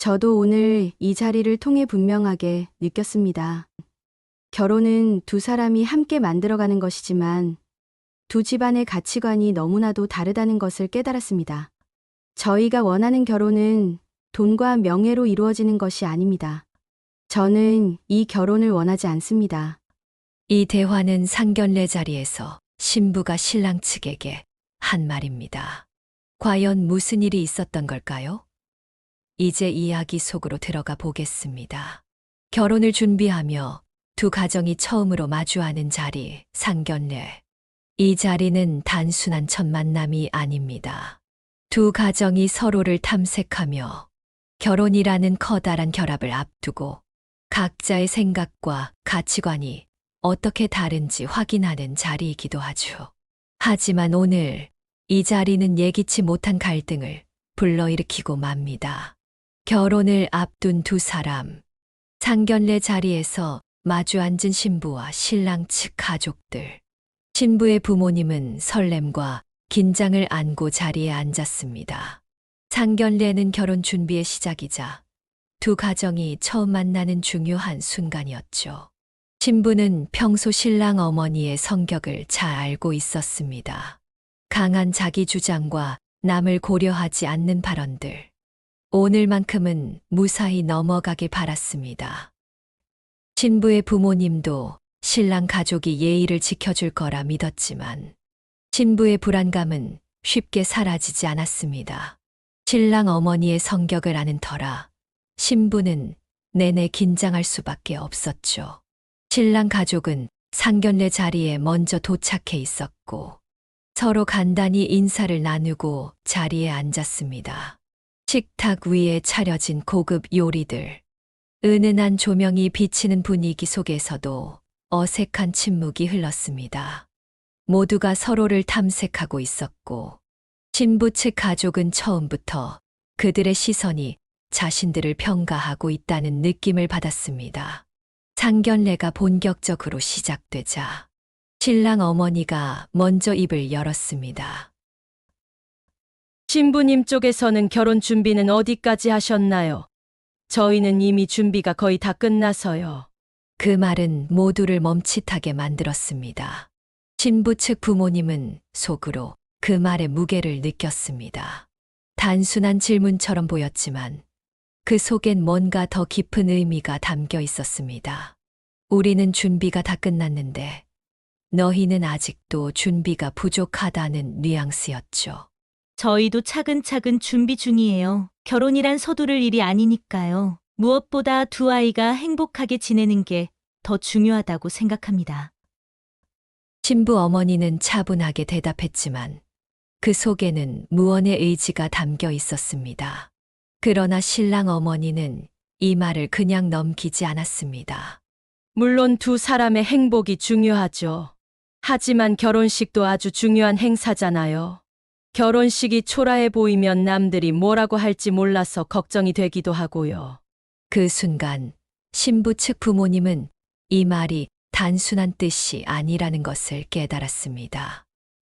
저도 오늘 이 자리를 통해 분명하게 느꼈습니다. 결혼은 두 사람이 함께 만들어가는 것이지만 두 집안의 가치관이 너무나도 다르다는 것을 깨달았습니다. 저희가 원하는 결혼은 돈과 명예로 이루어지는 것이 아닙니다. 저는 이 결혼을 원하지 않습니다. 이 대화는 상견례 자리에서 신부가 신랑 측에게 한 말입니다. 과연 무슨 일이 있었던 걸까요? 이제 이야기 속으로 들어가 보겠습니다. 결혼을 준비하며 두 가정이 처음으로 마주하는 자리, 상견례. 이 자리는 단순한 첫 만남이 아닙니다. 두 가정이 서로를 탐색하며 결혼이라는 커다란 결합을 앞두고 각자의 생각과 가치관이 어떻게 다른지 확인하는 자리이기도 하죠. 하지만 오늘 이 자리는 예기치 못한 갈등을 불러일으키고 맙니다. 결혼을 앞둔 두 사람, 상견례 자리에서 마주 앉은 신부와 신랑 측 가족들. 신부의 부모님은 설렘과 긴장을 안고 자리에 앉았습니다. 상견례는 결혼 준비의 시작이자 두 가정이 처음 만나는 중요한 순간이었죠. 신부는 평소 신랑 어머니의 성격을 잘 알고 있었습니다. 강한 자기 주장과 남을 고려하지 않는 발언들. 오늘만큼은 무사히 넘어가길 바랐습니다. 신부의 부모님도 신랑 가족이 예의를 지켜줄 거라 믿었지만 신부의 불안감은 쉽게 사라지지 않았습니다. 신랑 어머니의 성격을 아는 터라 신부는 내내 긴장할 수밖에 없었죠. 신랑 가족은 상견례 자리에 먼저 도착해 있었고 서로 간단히 인사를 나누고 자리에 앉았습니다. 식탁 위에 차려진 고급 요리들, 은은한 조명이 비치는 분위기 속에서도 어색한 침묵이 흘렀습니다. 모두가 서로를 탐색하고 있었고 신부 측 가족은 처음부터 그들의 시선이 자신들을 평가하고 있다는 느낌을 받았습니다. 상견례가 본격적으로 시작되자 신랑 어머니가 먼저 입을 열었습니다. 신부님 쪽에서는 결혼 준비는 어디까지 하셨나요? 저희는 이미 준비가 거의 다 끝나서요. 그 말은 모두를 멈칫하게 만들었습니다. 신부 측 부모님은 속으로 그 말의 무게를 느꼈습니다. 단순한 질문처럼 보였지만 그 속엔 뭔가 더 깊은 의미가 담겨 있었습니다. 우리는 준비가 다 끝났는데 너희는 아직도 준비가 부족하다는 뉘앙스였죠. 저희도 차근차근 준비 중이에요. 결혼이란 서두를 일이 아니니까요. 무엇보다 두 아이가 행복하게 지내는 게 더 중요하다고 생각합니다. 신부 어머니는 차분하게 대답했지만 그 속에는 무언의 의지가 담겨 있었습니다. 그러나 신랑 어머니는 이 말을 그냥 넘기지 않았습니다. 물론 두 사람의 행복이 중요하죠. 하지만 결혼식도 아주 중요한 행사잖아요. 결혼식이 초라해 보이면 남들이 뭐라고 할지 몰라서 걱정이 되기도 하고요. 그 순간 신부 측 부모님은 이 말이 단순한 뜻이 아니라는 것을 깨달았습니다.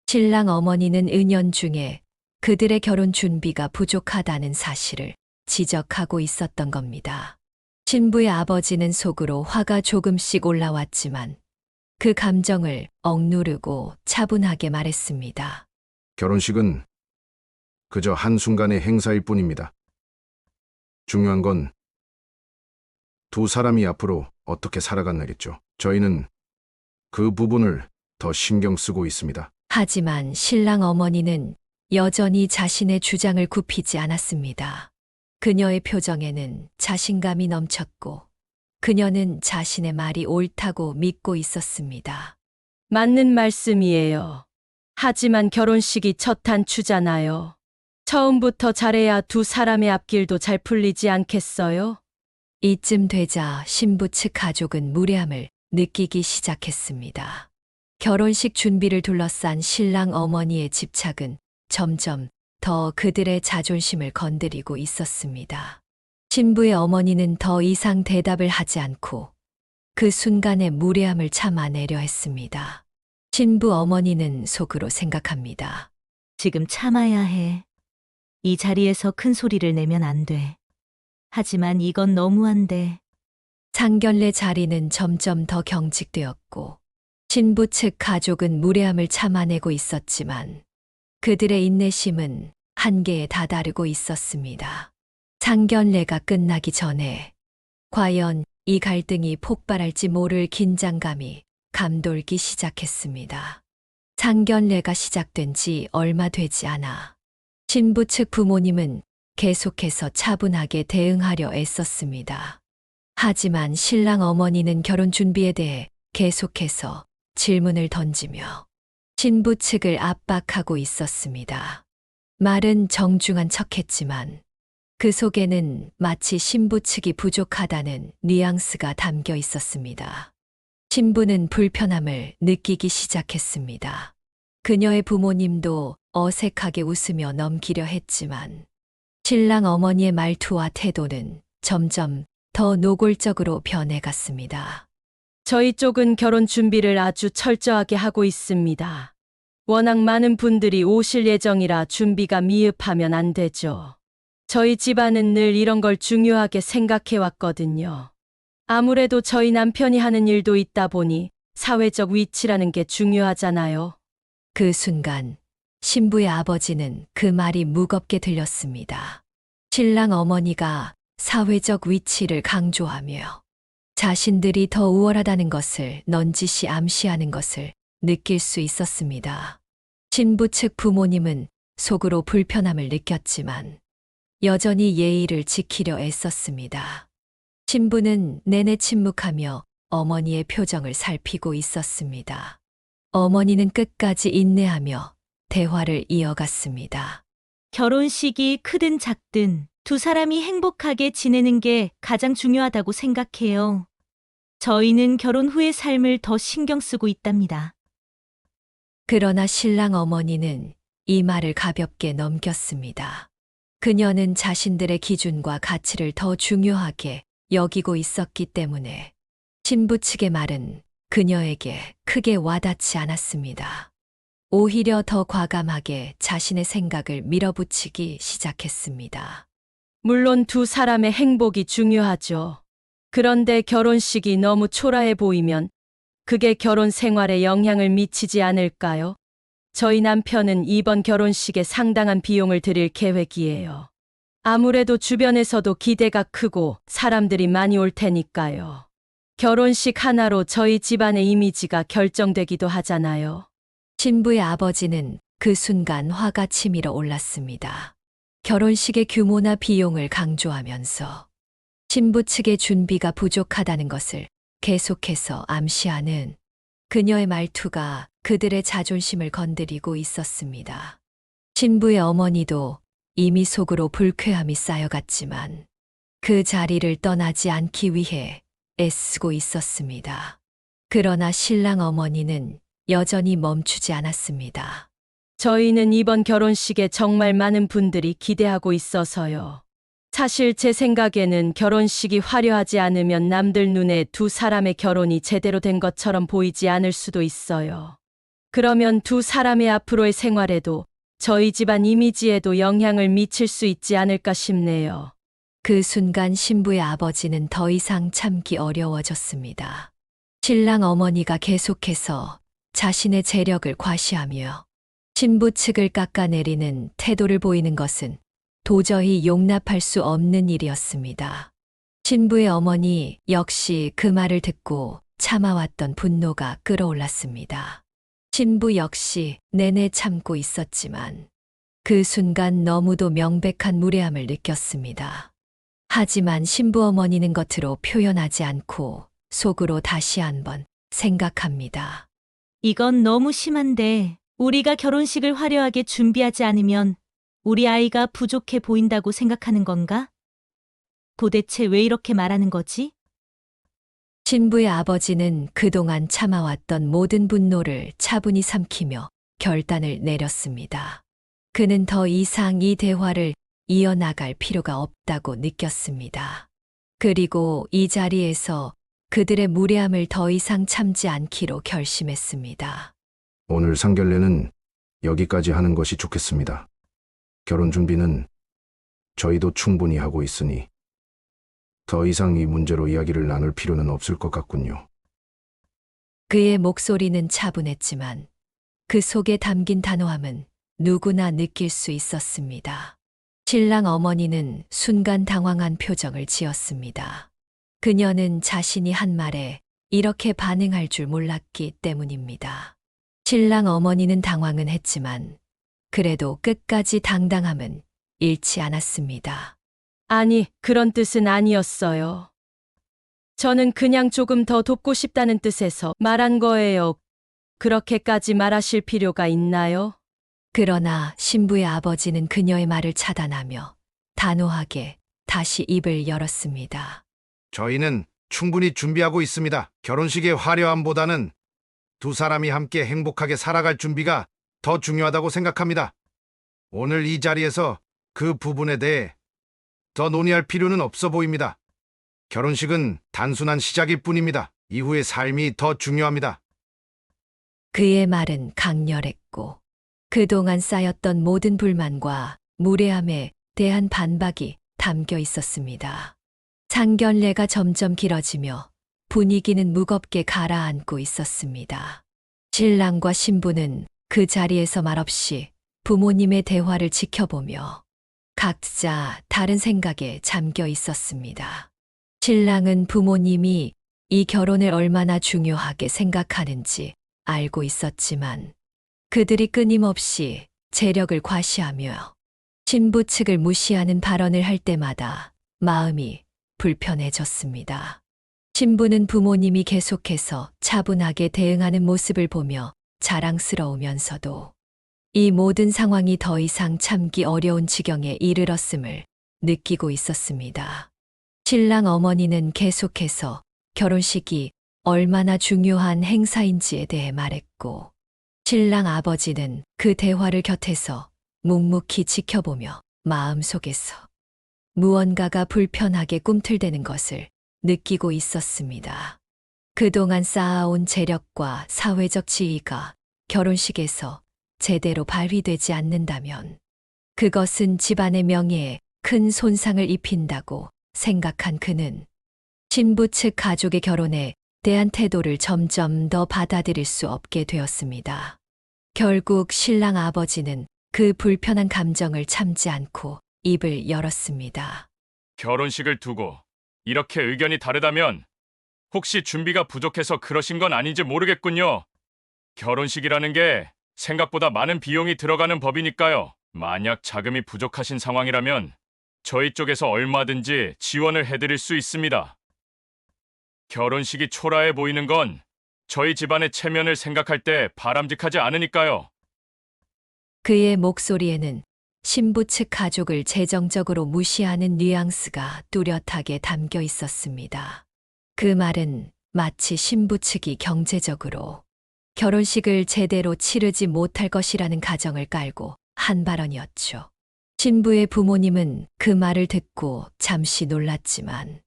신랑 어머니는 은연중에 그들의 결혼 준비가 부족하다는 사실을 지적하고 있었던 겁니다. 신부의 아버지는 속으로 화가 조금씩 올라왔지만 그 감정을 억누르고 차분하게 말했습니다. 결혼식은 그저 한순간의 행사일 뿐입니다. 중요한 건 두 사람이 앞으로 어떻게 살아가느겠죠. 저희는 그 부분을 더 신경 쓰고 있습니다. 하지만 신랑 어머니는 여전히 자신의 주장을 굽히지 않았습니다. 그녀의 표정에는 자신감이 넘쳤고 그녀는 자신의 말이 옳다고 믿고 있었습니다. 맞는 말씀이에요. 하지만 결혼식이 첫 단추잖아요. 처음부터 잘해야 두 사람의 앞길도 잘 풀리지 않겠어요? 이쯤 되자 신부 측 가족은 무례함을 느끼기 시작했습니다. 결혼식 준비를 둘러싼 신랑 어머니의 집착은 점점 더 그들의 자존심을 건드리고 있었습니다. 신부의 어머니는 더 이상 대답을 하지 않고 그 순간의 무례함을 참아내려 했습니다. 신부 어머니는 속으로 생각합니다. 지금 참아야 해. 이 자리에서 큰 소리를 내면 안 돼. 하지만 이건 너무한데. 상견례 자리는 점점 더 경직되었고 신부 측 가족은 무례함을 참아내고 있었지만 그들의 인내심은 한계에 다다르고 있었습니다. 상견례가 끝나기 전에 과연 이 갈등이 폭발할지 모를 긴장감이 감돌기 시작했습니다. 상견례가 시작된 지 얼마 되지 않아 신부 측 부모님은 계속해서 차분하게 대응하려 애썼습니다. 하지만 신랑 어머니는 결혼 준비에 대해 계속해서 질문을 던지며 신부 측을 압박하고 있었습니다. 말은 정중한 척했지만 그 속에는 마치 신부 측이 부족하다는 뉘앙스가 담겨 있었습니다. 신부는 불편함을 느끼기 시작했습니다. 그녀의 부모님도 어색하게 웃으며 넘기려 했지만 신랑 어머니의 말투와 태도는 점점 더 노골적으로 변해갔습니다. 저희 쪽은 결혼 준비를 아주 철저하게 하고 있습니다. 워낙 많은 분들이 오실 예정이라 준비가 미흡하면 안 되죠. 저희 집안은 늘 이런 걸 중요하게 생각해 왔거든요. 아무래도 저희 남편이 하는 일도 있다 보니 사회적 위치라는 게 중요하잖아요. 그 순간 신부의 아버지는 그 말이 무겁게 들렸습니다. 신랑 어머니가 사회적 위치를 강조하며 자신들이 더 우월하다는 것을 넌지시 암시하는 것을 느낄 수 있었습니다. 신부 측 부모님은 속으로 불편함을 느꼈지만 여전히 예의를 지키려 애썼습니다. 신부는 내내 침묵하며 어머니의 표정을 살피고 있었습니다. 어머니는 끝까지 인내하며 대화를 이어갔습니다. 결혼식이 크든 작든 두 사람이 행복하게 지내는 게 가장 중요하다고 생각해요. 저희는 결혼 후의 삶을 더 신경 쓰고 있답니다. 그러나 신랑 어머니는 이 말을 가볍게 넘겼습니다. 그녀는 자신들의 기준과 가치를 더 중요하게 여기고 있었기 때문에 신부 측의 말은 그녀에게 크게 와닿지 않았습니다. 오히려 더 과감하게 자신의 생각을 밀어붙이기 시작했습니다. 물론 두 사람의 행복이 중요하죠. 그런데 결혼식이 너무 초라해 보이면 그게 결혼 생활에 영향을 미치지 않을까요? 저희 남편은 이번 결혼식에 상당한 비용을 들일 계획이에요. 아무래도 주변에서도 기대가 크고 사람들이 많이 올 테니까요. 결혼식 하나로 저희 집안의 이미지가 결정되기도 하잖아요. 신부의 아버지는 그 순간 화가 치밀어 올랐습니다. 결혼식의 규모나 비용을 강조하면서 신부 측의 준비가 부족하다는 것을 계속해서 암시하는 그녀의 말투가 그들의 자존심을 건드리고 있었습니다. 신부의 어머니도 이미 속으로 불쾌함이 쌓여갔지만 그 자리를 떠나지 않기 위해 애쓰고 있었습니다. 그러나 신랑 어머니는 여전히 멈추지 않았습니다. 저희는 이번 결혼식에 정말 많은 분들이 기대하고 있어서요. 사실 제 생각에는 결혼식이 화려하지 않으면 남들 눈에 두 사람의 결혼이 제대로 된 것처럼 보이지 않을 수도 있어요. 그러면 두 사람의 앞으로의 생활에도 저희 집안 이미지에도 영향을 미칠 수 있지 않을까 싶네요. 그 순간 신부의 아버지는 더 이상 참기 어려워졌습니다. 신랑 어머니가 계속해서 자신의 재력을 과시하며 신부 측을 깎아내리는 태도를 보이는 것은 도저히 용납할 수 없는 일이었습니다. 신부의 어머니 역시 그 말을 듣고 참아왔던 분노가 끌어올랐습니다. 신부 역시 내내 참고 있었지만 그 순간 너무도 명백한 무례함을 느꼈습니다. 하지만 신부 어머니는 겉으로 표현하지 않고 속으로 다시 한번 생각합니다. 이건 너무 심한데 우리가 결혼식을 화려하게 준비하지 않으면 우리 아이가 부족해 보인다고 생각하는 건가? 도대체 왜 이렇게 말하는 거지? 신부의 아버지는 그동안 참아왔던 모든 분노를 차분히 삼키며 결단을 내렸습니다. 그는 더 이상 이 대화를 이어나갈 필요가 없다고 느꼈습니다. 그리고 이 자리에서 그들의 무례함을 더 이상 참지 않기로 결심했습니다. 오늘 상견례는 여기까지 하는 것이 좋겠습니다. 결혼 준비는 저희도 충분히 하고 있으니 더 이상 이 문제로 이야기를 나눌 필요는 없을 것 같군요. 그의 목소리는 차분했지만 그 속에 담긴 단호함은 누구나 느낄 수 있었습니다. 신랑 어머니는 순간 당황한 표정을 지었습니다. 그녀는 자신이 한 말에 이렇게 반응할 줄 몰랐기 때문입니다. 신랑 어머니는 당황은 했지만 그래도 끝까지 당당함은 잃지 않았습니다. 아니, 그런 뜻은 아니었어요. 저는 그냥 조금 더 돕고 싶다는 뜻에서 말한 거예요. 그렇게까지 말하실 필요가 있나요? 그러나 신부의 아버지는 그녀의 말을 차단하며 단호하게 다시 입을 열었습니다. 저희는 충분히 준비하고 있습니다. 결혼식의 화려함보다는 두 사람이 함께 행복하게 살아갈 준비가 더 중요하다고 생각합니다. 오늘 이 자리에서 그 부분에 대해 더 논의할 필요는 없어 보입니다. 결혼식은 단순한 시작일 뿐입니다. 이후의 삶이 더 중요합니다. 그의 말은 강렬했고 그동안 쌓였던 모든 불만과 무례함에 대한 반박이 담겨 있었습니다. 상견례가 점점 길어지며 분위기는 무겁게 가라앉고 있었습니다. 신랑과 신부는 그 자리에서 말없이 부모님의 대화를 지켜보며 각자 다른 생각에 잠겨 있었습니다. 신랑은 부모님이 이 결혼을 얼마나 중요하게 생각하는지 알고 있었지만 그들이 끊임없이 재력을 과시하며 신부 측을 무시하는 발언을 할 때마다 마음이 불편해졌습니다. 신부는 부모님이 계속해서 차분하게 대응하는 모습을 보며 자랑스러우면서도 이 모든 상황이 더 이상 참기 어려운 지경에 이르렀음을 느끼고 있었습니다. 신랑 어머니는 계속해서 결혼식이 얼마나 중요한 행사인지에 대해 말했고, 신랑 아버지는 그 대화를 곁에서 묵묵히 지켜보며 마음속에서 무언가가 불편하게 꿈틀대는 것을 느끼고 있었습니다. 그동안 쌓아온 재력과 사회적 지위가 결혼식에서 제대로 발휘되지 않는다면 그것은 집안의 명예에 큰 손상을 입힌다고 생각한 그는 신부 측 가족의 결혼에 대한 태도를 점점 더 받아들일 수 없게 되었습니다. 결국 신랑 아버지는 그 불편한 감정을 참지 않고 입을 열었습니다. 결혼식을 두고 이렇게 의견이 다르다면 혹시 준비가 부족해서 그러신 건 아닌지 모르겠군요. 결혼식이라는 게 생각보다 많은 비용이 들어가는 법이니까요. 만약 자금이 부족하신 상황이라면 저희 쪽에서 얼마든지 지원을 해드릴 수 있습니다. 결혼식이 초라해 보이는 건 저희 집안의 체면을 생각할 때 바람직하지 않으니까요. 그의 목소리에는 신부 측 가족을 재정적으로 무시하는 뉘앙스가 뚜렷하게 담겨 있었습니다. 그 말은 마치 신부 측이 경제적으로 결혼식을 제대로 치르지 못할 것이라는 가정을 깔고 한 발언이었죠. 신부의 부모님은 그 말을 듣고 잠시 놀랐지만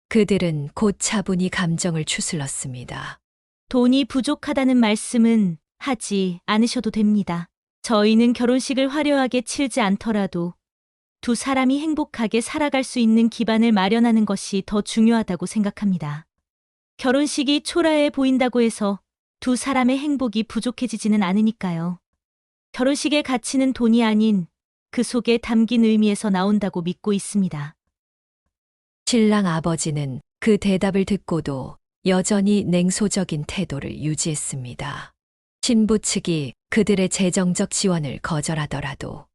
그들은 곧 차분히 감정을 추슬렀습니다. 돈이 부족하다는 말씀은 하지 않으셔도 됩니다. 저희는 결혼식을 화려하게 치르지 않더라도 두 사람이 행복하게 살아갈 수 있는 기반을 마련하는 것이 더 중요하다고 생각합니다. 결혼식이 초라해 보인다고 해서 두 사람의 행복이 부족해지지는 않으니까요. 결혼식의 가치는 돈이 아닌 그 속에 담긴 의미에서 나온다고 믿고 있습니다. 신랑 아버지는 그 대답을 듣고도 여전히 냉소적인 태도를 유지했습니다. 신부 측이 그들의 재정적 지원을 거절하더라도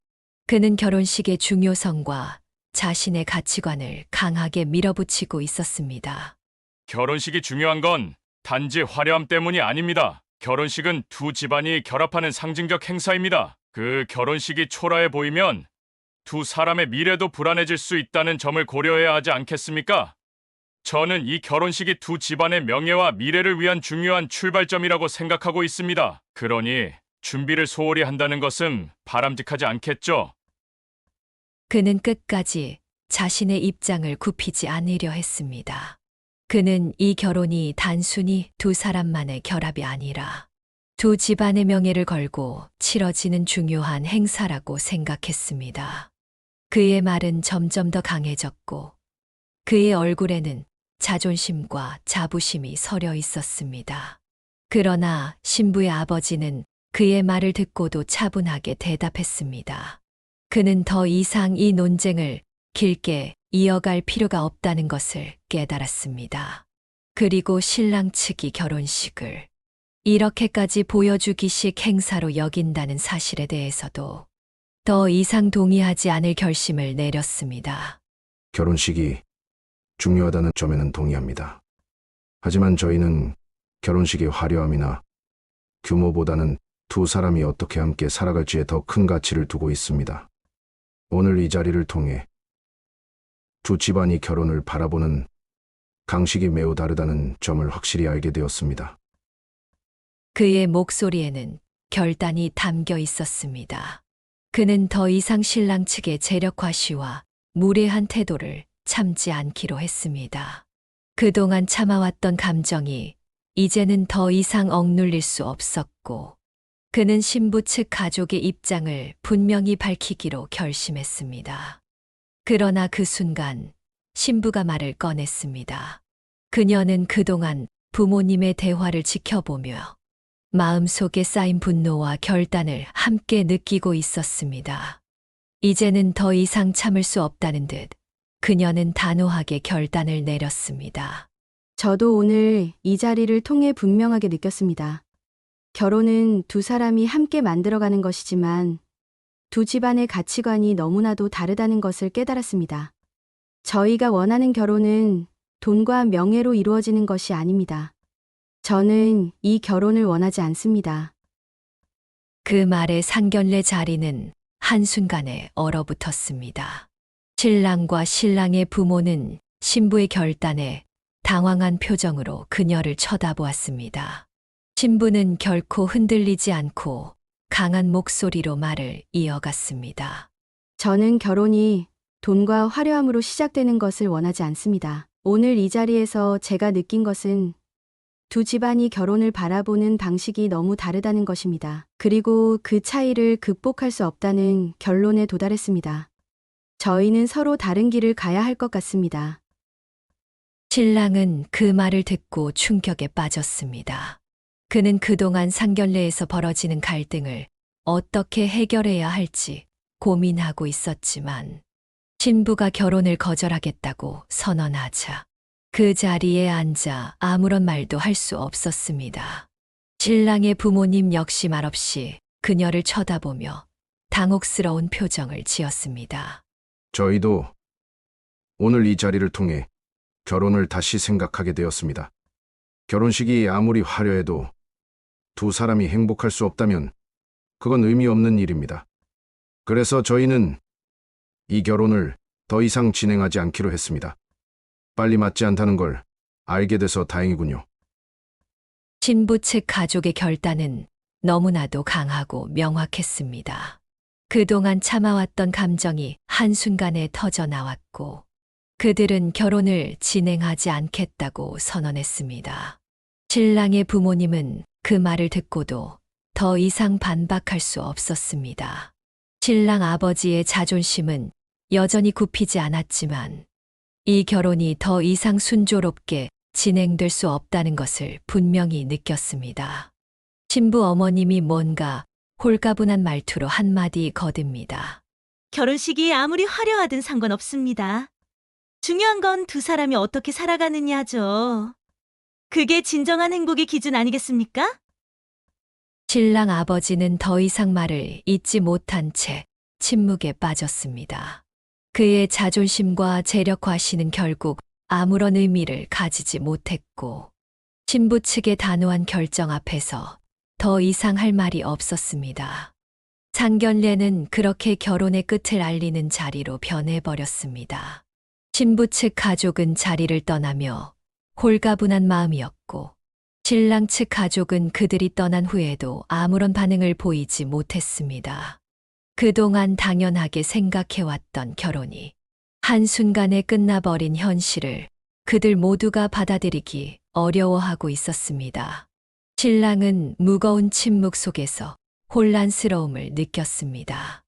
그는 결혼식의 중요성과 자신의 가치관을 강하게 밀어붙이고 있었습니다. 결혼식이 중요한 건 단지 화려함 때문이 아닙니다. 결혼식은 두 집안이 결합하는 상징적 행사입니다. 그 결혼식이 초라해 보이면 두 사람의 미래도 불안해질 수 있다는 점을 고려해야 하지 않겠습니까? 저는 이 결혼식이 두 집안의 명예와 미래를 위한 중요한 출발점이라고 생각하고 있습니다. 그러니 준비를 소홀히 한다는 것은 바람직하지 않겠죠? 그는 끝까지 자신의 입장을 굽히지 않으려 했습니다. 그는 이 결혼이 단순히 두 사람만의 결합이 아니라 두 집안의 명예를 걸고 치러지는 중요한 행사라고 생각했습니다. 그의 말은 점점 더 강해졌고 그의 얼굴에는 자존심과 자부심이 서려 있었습니다. 그러나 신부의 아버지는 그의 말을 듣고도 차분하게 대답했습니다. 그는 더 이상 이 논쟁을 길게 이어갈 필요가 없다는 것을 깨달았습니다. 그리고 신랑 측이 결혼식을 이렇게까지 보여주기식 행사로 여긴다는 사실에 대해서도 더 이상 동의하지 않을 결심을 내렸습니다. 결혼식이 중요하다는 점에는 동의합니다. 하지만 저희는 결혼식의 화려함이나 규모보다는 두 사람이 어떻게 함께 살아갈지에 더 큰 가치를 두고 있습니다. 오늘 이 자리를 통해 두 집안이 결혼을 바라보는 강식이 매우 다르다는 점을 확실히 알게 되었습니다. 그의 목소리에는 결단이 담겨 있었습니다. 그는 더 이상 신랑 측의 재력화시와 무례한 태도를 참지 않기로 했습니다. 그동안 참아왔던 감정이 이제는 더 이상 억눌릴 수 없었고, 그는 신부 측 가족의 입장을 분명히 밝히기로 결심했습니다. 그러나 그 순간 신부가 말을 꺼냈습니다. 그녀는 그동안 부모님의 대화를 지켜보며 마음속에 쌓인 분노와 결단을 함께 느끼고 있었습니다. 이제는 더 이상 참을 수 없다는 듯 그녀는 단호하게 결단을 내렸습니다. 저도 오늘 이 자리를 통해 분명하게 느꼈습니다. 결혼은 두 사람이 함께 만들어가는 것이지만 두 집안의 가치관이 너무나도 다르다는 것을 깨달았습니다. 저희가 원하는 결혼은 돈과 명예로 이루어지는 것이 아닙니다. 저는 이 결혼을 원하지 않습니다. 그 말에 상견례 자리는 한순간에 얼어붙었습니다. 신랑과 신랑의 부모는 신부의 결단에 당황한 표정으로 그녀를 쳐다보았습니다. 신부는 결코 흔들리지 않고 강한 목소리로 말을 이어갔습니다. 저는 결혼이 돈과 화려함으로 시작되는 것을 원하지 않습니다. 오늘 이 자리에서 제가 느낀 것은 두 집안이 결혼을 바라보는 방식이 너무 다르다는 것입니다. 그리고 그 차이를 극복할 수 없다는 결론에 도달했습니다. 저희는 서로 다른 길을 가야 할 것 같습니다. 신랑은 그 말을 듣고 충격에 빠졌습니다. 그는 그동안 상견례에서 벌어지는 갈등을 어떻게 해결해야 할지 고민하고 있었지만 신부가 결혼을 거절하겠다고 선언하자 그 자리에 앉아 아무런 말도 할 수 없었습니다. 신랑의 부모님 역시 말없이 그녀를 쳐다보며 당혹스러운 표정을 지었습니다. 저희도 오늘 이 자리를 통해 결혼을 다시 생각하게 되었습니다. 결혼식이 아무리 화려해도 두 사람이 행복할 수 없다면 그건 의미 없는 일입니다. 그래서 저희는 이 결혼을 더 이상 진행하지 않기로 했습니다. 빨리 맞지 않다는 걸 알게 돼서 다행이군요. 신부 측 가족의 결단은 너무나도 강하고 명확했습니다. 그동안 참아왔던 감정이 한순간에 터져 나왔고 그들은 결혼을 진행하지 않겠다고 선언했습니다. 신랑의 부모님은 그 말을 듣고도 더 이상 반박할 수 없었습니다. 신랑 아버지의 자존심은 여전히 굽히지 않았지만 이 결혼이 더 이상 순조롭게 진행될 수 없다는 것을 분명히 느꼈습니다. 신부 어머님이 뭔가 홀가분한 말투로 한마디 거듭니다. 결혼식이 아무리 화려하든 상관없습니다. 중요한 건 두 사람이 어떻게 살아가느냐죠. 그게 진정한 행복의 기준 아니겠습니까? 신랑 아버지는 더 이상 말을 잇지 못한 채 침묵에 빠졌습니다. 그의 자존심과 재력화시는 결국 아무런 의미를 가지지 못했고 신부 측의 단호한 결정 앞에서 더 이상 할 말이 없었습니다. 상견례는 그렇게 결혼의 끝을 알리는 자리로 변해버렸습니다. 신부 측 가족은 자리를 떠나며 홀가분한 마음이었고 신랑 측 가족은 그들이 떠난 후에도 아무런 반응을 보이지 못했습니다. 그동안 당연하게 생각해왔던 결혼이 한순간에 끝나버린 현실을 그들 모두가 받아들이기 어려워하고 있었습니다. 신랑은 무거운 침묵 속에서 혼란스러움을 느꼈습니다.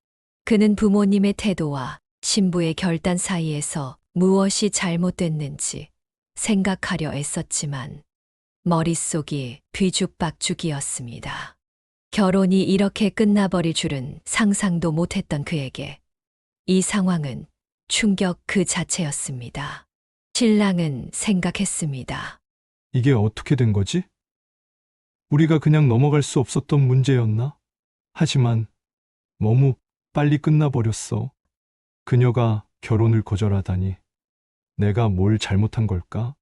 그는 부모님의 태도와 신부의 결단 사이에서 무엇이 잘못됐는지 생각하려 애썼지만 머릿속이 뒤죽박죽이었습니다. 결혼이 이렇게 끝나버릴 줄은 상상도 못했던 그에게 이 상황은 충격 그 자체였습니다. 신랑은 생각했습니다. 이게 어떻게 된 거지? 우리가 그냥 넘어갈 수 없었던 문제였나? 하지만 너무 빨리 끝나버렸어. 그녀가 결혼을 거절하다니. 내가 뭘 잘못한 걸까?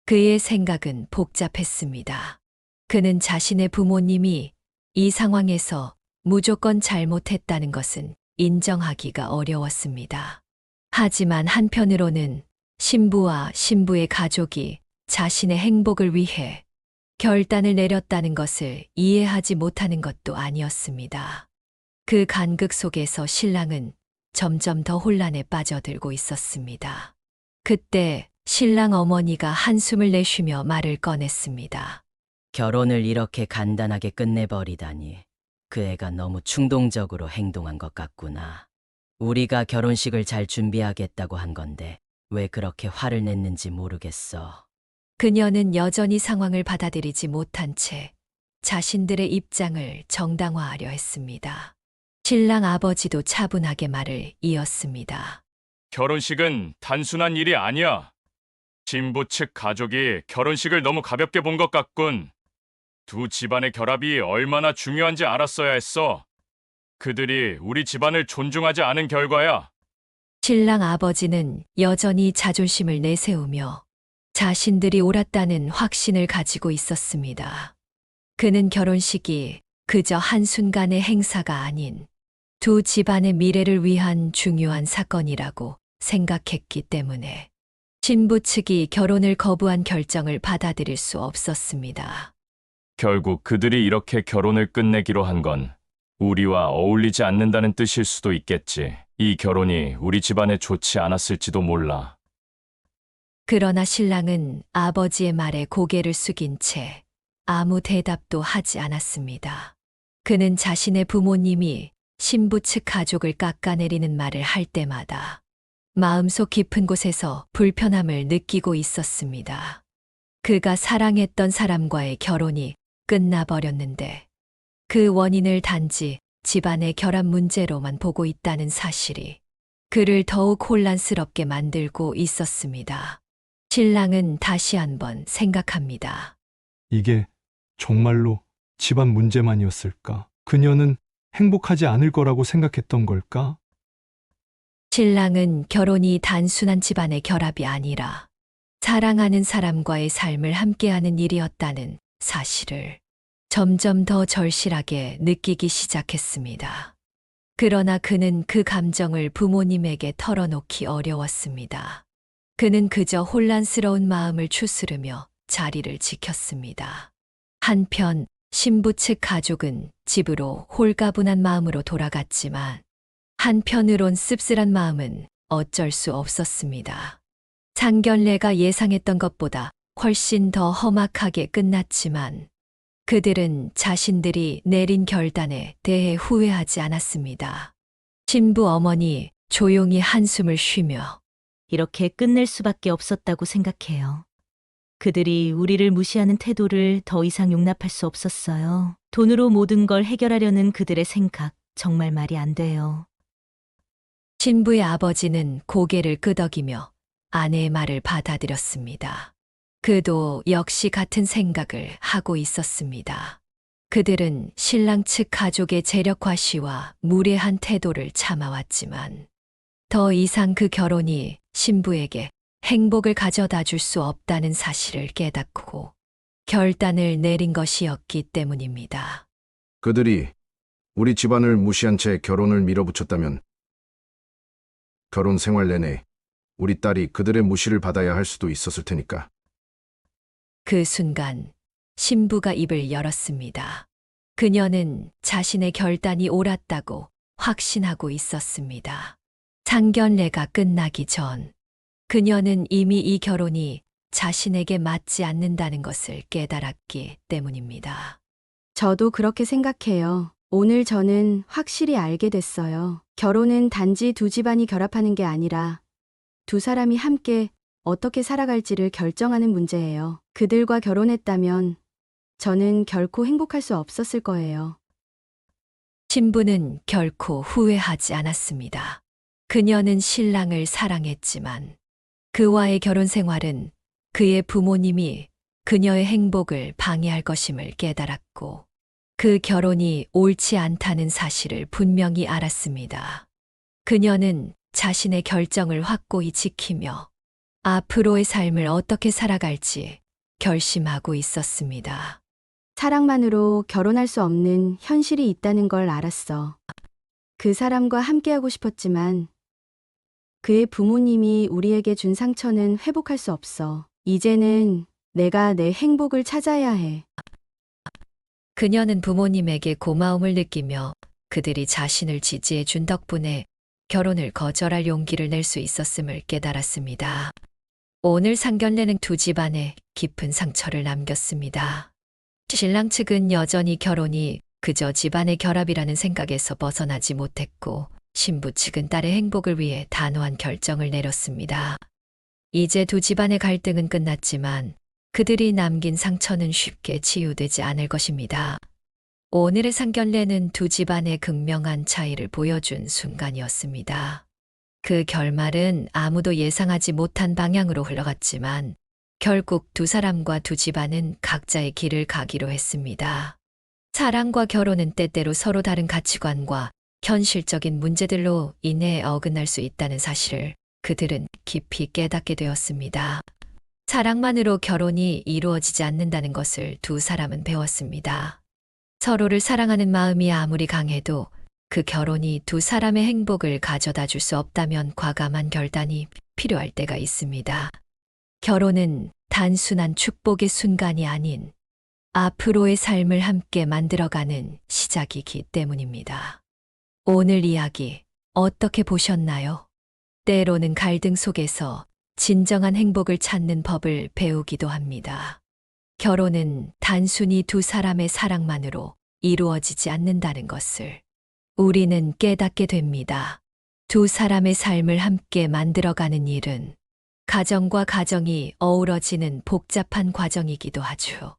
그의 생각은 복잡했습니다. 그는 자신의 부모님이 이 상황에서 무조건 잘못했다는 것은 인정하기가 어려웠습니다. 하지만 한편으로는 신부와 신부의 가족이 자신의 행복을 위해 결단을 내렸다는 것을 이해하지 못하는 것도 아니었습니다. 그 간극 속에서 신랑은 점점 더 혼란에 빠져들고 있었습니다. 그때 신랑 어머니가 한숨을 내쉬며 말을 꺼냈습니다. 결혼을 이렇게 간단하게 끝내버리다니. 그 애가 너무 충동적으로 행동한 것 같구나. 우리가 결혼식을 잘 준비하겠다고 한 건데 왜 그렇게 화를 냈는지 모르겠어. 그녀는 여전히 상황을 받아들이지 못한 채 자신들의 입장을 정당화하려 했습니다. 신랑 아버지도 차분하게 말을 이었습니다. 결혼식은 단순한 일이 아니야. 신부 측 가족이 결혼식을 너무 가볍게 본 것 같군. 두 집안의 결합이 얼마나 중요한지 알았어야 했어. 그들이 우리 집안을 존중하지 않은 결과야. 신랑 아버지는 여전히 자존심을 내세우며 자신들이 옳았다는 확신을 가지고 있었습니다. 그는 결혼식이 그저 한순간의 행사가 아닌 두 집안의 미래를 위한 중요한 사건이라고 생각했기 때문에 신부 측이 결혼을 거부한 결정을 받아들일 수 없었습니다. 결국 그들이 이렇게 결혼을 끝내기로 한 건 우리와 어울리지 않는다는 뜻일 수도 있겠지. 이 결혼이 우리 집안에 좋지 않았을지도 몰라. 그러나 신랑은 아버지의 말에 고개를 숙인 채 아무 대답도 하지 않았습니다. 그는 자신의 부모님이 신부 측 가족을 깎아내리는 말을 할 때마다 마음속 깊은 곳에서 불편함을 느끼고 있었습니다. 그가 사랑했던 사람과의 결혼이 끝나버렸는데 그 원인을 단지 집안의 결합 문제로만 보고 있다는 사실이 그를 더욱 혼란스럽게 만들고 있었습니다. 신랑은 다시 한번 생각합니다. 이게 정말로 집안 문제만이었을까? 그녀는 행복하지 않을 거라고 생각했던 걸까? 신랑은 결혼이 단순한 집안의 결합이 아니라 사랑하는 사람과의 삶을 함께하는 일이었다는 사실을 점점 더 절실하게 느끼기 시작했습니다. 그러나 그는 그 감정을 부모님에게 털어놓기 어려웠습니다. 그는 그저 혼란스러운 마음을 추스르며 자리를 지켰습니다. 한편 신부 측 가족은 집으로 홀가분한 마음으로 돌아갔지만 한편으론 씁쓸한 마음은 어쩔 수 없었습니다. 상견례가 예상했던 것보다 훨씬 더 험악하게 끝났지만 그들은 자신들이 내린 결단에 대해 후회하지 않았습니다. 신부 어머니 조용히 한숨을 쉬며 이렇게 끝낼 수밖에 없었다고 생각해요. 그들이 우리를 무시하는 태도를 더 이상 용납할 수 없었어요. 돈으로 모든 걸 해결하려는 그들의 생각, 정말 말이 안 돼요. 신부의 아버지는 고개를 끄덕이며 아내의 말을 받아들였습니다. 그도 역시 같은 생각을 하고 있었습니다. 그들은 신랑 측 가족의 재력화시와 무례한 태도를 참아왔지만 더 이상 그 결혼이 신부에게 행복을 가져다 줄 수 없다는 사실을 깨닫고 결단을 내린 것이었기 때문입니다. 그들이 우리 집안을 무시한 채 결혼을 밀어붙였다면 결혼 생활 내내 우리 딸이 그들의 무시를 받아야 할 수도 있었을 테니까. 그 순간 신부가 입을 열었습니다. 그녀는 자신의 결단이 옳았다고 확신하고 있었습니다. 상견례가 끝나기 전 그녀는 이미 이 결혼이 자신에게 맞지 않는다는 것을 깨달았기 때문입니다. 저도 그렇게 생각해요. 오늘 저는 확실히 알게 됐어요. 결혼은 단지 두 집안이 결합하는 게 아니라 두 사람이 함께 어떻게 살아갈지를 결정하는 문제예요. 그들과 결혼했다면 저는 결코 행복할 수 없었을 거예요. 신부는 결코 후회하지 않았습니다. 그녀는 신랑을 사랑했지만 그와의 결혼 생활은 그의 부모님이 그녀의 행복을 방해할 것임을 깨달았고 그 결혼이 옳지 않다는 사실을 분명히 알았습니다. 그녀는 자신의 결정을 확고히 지키며 앞으로의 삶을 어떻게 살아갈지 결심하고 있었습니다. 사랑만으로 결혼할 수 없는 현실이 있다는 걸 알았어. 그 사람과 함께하고 싶었지만 그의 부모님이 우리에게 준 상처는 회복할 수 없어. 이제는 내가 내 행복을 찾아야 해. 그녀는 부모님에게 고마움을 느끼며 그들이 자신을 지지해 준 덕분에 결혼을 거절할 용기를 낼 수 있었음을 깨달았습니다. 오늘 상견례는 두 집안에 깊은 상처를 남겼습니다. 신랑 측은 여전히 결혼이 그저 집안의 결합이라는 생각에서 벗어나지 못했고 신부 측은 딸의 행복을 위해 단호한 결정을 내렸습니다. 이제 두 집안의 갈등은 끝났지만 그들이 남긴 상처는 쉽게 치유되지 않을 것입니다. 오늘의 상견례는 두 집안의 극명한 차이를 보여준 순간이었습니다. 그 결말은 아무도 예상하지 못한 방향으로 흘러갔지만 결국 두 사람과 두 집안은 각자의 길을 가기로 했습니다. 사랑과 결혼은 때때로 서로 다른 가치관과 현실적인 문제들로 인해 어긋날 수 있다는 사실을 그들은 깊이 깨닫게 되었습니다. 사랑만으로 결혼이 이루어지지 않는다는 것을 두 사람은 배웠습니다. 서로를 사랑하는 마음이 아무리 강해도 그 결혼이 두 사람의 행복을 가져다 줄 수 없다면 과감한 결단이 필요할 때가 있습니다. 결혼은 단순한 축복의 순간이 아닌 앞으로의 삶을 함께 만들어가는 시작이기 때문입니다. 오늘 이야기 어떻게 보셨나요? 때로는 갈등 속에서 진정한 행복을 찾는 법을 배우기도 합니다. 결혼은 단순히 두 사람의 사랑만으로 이루어지지 않는다는 것을 우리는 깨닫게 됩니다. 두 사람의 삶을 함께 만들어가는 일은 가정과 가정이 어우러지는 복잡한 과정이기도 하죠.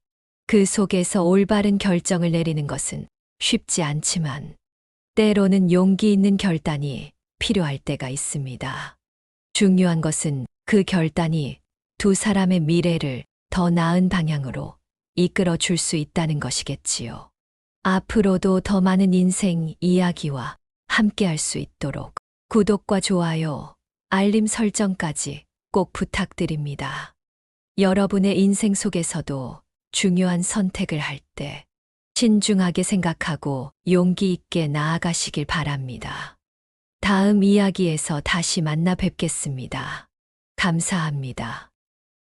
그 속에서 올바른 결정을 내리는 것은 쉽지 않지만 때로는 용기 있는 결단이 필요할 때가 있습니다. 중요한 것은 그 결단이 두 사람의 미래를 더 나은 방향으로 이끌어 줄 수 있다는 것이겠지요. 앞으로도 더 많은 인생 이야기와 함께 할 수 있도록 구독과 좋아요, 알림 설정까지 꼭 부탁드립니다. 여러분의 인생 속에서도 중요한 선택을 할 때 신중하게 생각하고 용기 있게 나아가시길 바랍니다. 다음 이야기에서 다시 만나 뵙겠습니다. 감사합니다.